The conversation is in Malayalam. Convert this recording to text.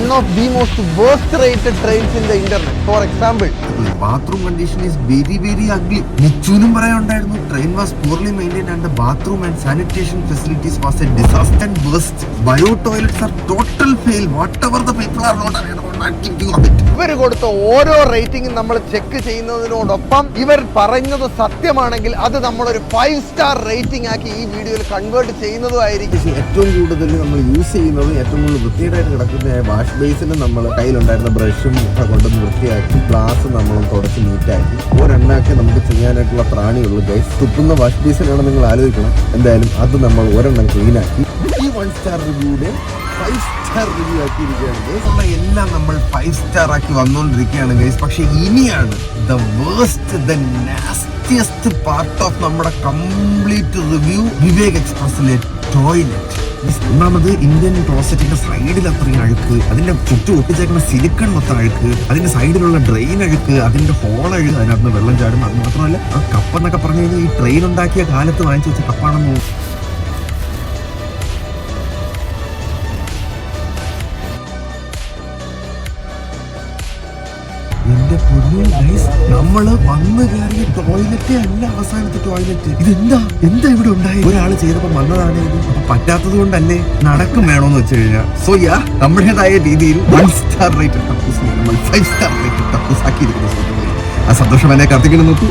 one of the most worst rated trains in the internet. For example, bathroom condition is very ugly. Nichunum parayundairunnu train was poorly maintained and the bathroom and sanitation facilities was a disaster and worst. Bio toilets are total fail. Whatever the people are not aware about, I'm thinking of it. ഇവർ കൊടുത്ത ഓരോ റേറ്റിംഗും നമ്മൾ ചെക്ക് ചെയ്യുന്നതിനോടൊപ്പം ഇവർ പറയുന്നത് സത്യമാണെങ്കിൽ അത് നമ്മളൊരു 5 സ്റ്റാർ റേറ്റിംഗ് ആക്കി ഈ വീഡിയോയിൽ കൺവേർട്ട് ചെയ്യുന്നതുമായിരിക്കും. ഏറ്റവും കൂടുതൽ നമ്മൾ യൂസ് ചെയ്യുന്നത് ഏറ്റവും കൂടുതൽ വൃത്തിയായിട്ട് കിടക്കുന്ന വാഷ് ബേസിന് നമ്മൾ കയ്യിലുണ്ടായിരുന്ന ബ്രഷും കൊണ്ടുവന്ന് വൃത്തിയാക്കി ഗ്ലാസ് നമ്മൾ തുടച്ച് നീറ്റാക്കി ഒരെണ്ണാക്കി നമുക്ക് ചെയ്യാനായിട്ടുള്ള പ്രാണിയുള്ളൂ ഗൈസ്. തുപ്പുന്ന വാഷ് ബേസിനാണ് നിങ്ങൾ ആലോചിക്കണം. എന്തായാലും അത് നമ്മൾ ഒരെണ്ണം ക്ലീനാക്കി ഈ 1 സ്റ്റാർ റിവ്യൂടെ 5 സ്റ്റാർ റിവ്യൂ ആക്കിയിരിക്കുകയാണ് ഗൈസ്. എല്ലാം നമ്മൾ 5 സ്റ്റാർ ആക്കി വന്നുകൊണ്ടിരിക്കുകയാണ് ഗൈസ്. പക്ഷെ ഇനിയാണ് the worst the nastiest part of നമ്മുടെ കംപ്ലീറ്റ് റിവ്യൂ. വിവേക് എക്സ്പ്രസിലെ ടോയ്ലറ്റ്. ഒന്നാമത് ഇന്ത്യൻ ക്ലോസറ്റിന്റെ സൈഡിൽ അത്രയും അഴുക്ക്, അതിന്റെ ചുറ്റും ഒട്ടിച്ചേക്കുന്ന സിലിക്കൺ മൊത്തം അഴുക്ക്, അതിന്റെ സൈഡിലുള്ള ഡ്രെയിൻ അഴുക്ക്, അതിന്റെ ഹോൾ അഴുക്ക്, അതിനകത്ത് വെള്ളം ചാടും. അത് മാത്രമല്ല ആ കപ്പെന്നൊക്കെ പറഞ്ഞു കഴിഞ്ഞാൽ ഈ ട്രെയിൻ ഉണ്ടാക്കിയ കാലത്ത് വാങ്ങിച്ചു വെച്ച കപ്പാണെന്ന്. എന്റെ പൊന്നു ഗൈസ്, നമ്മള് വന്ന് കയറിയ ടോയ്ലറ്റേ അല്ല അവസാനത്തെ ടോയ്ലറ്റ്. ഇതെന്താ ഇവിടെ ഉണ്ടായി? ഒരാള് ചെയ്തപ്പോ വന്നതാണ് ഇത്. അപ്പൊ പറ്റാത്തത് കൊണ്ടല്ലേ നടക്കും വേണോന്ന് വെച്ച് കഴിഞ്ഞാൽ. സോ നമ്മുടേതായ രീതിയിൽ 1 സ്റ്റാർ റേറ്റഡ് ടക്കൂസിനെ നമ്മൾ 5 സ്റ്റാർ റേറ്റഡ് ടക്കൂസ് ആക്കിയിരിക്കുന്നു. ആ സന്തോഷം എന്നെ കത്തിക്കണം നോക്കൂ.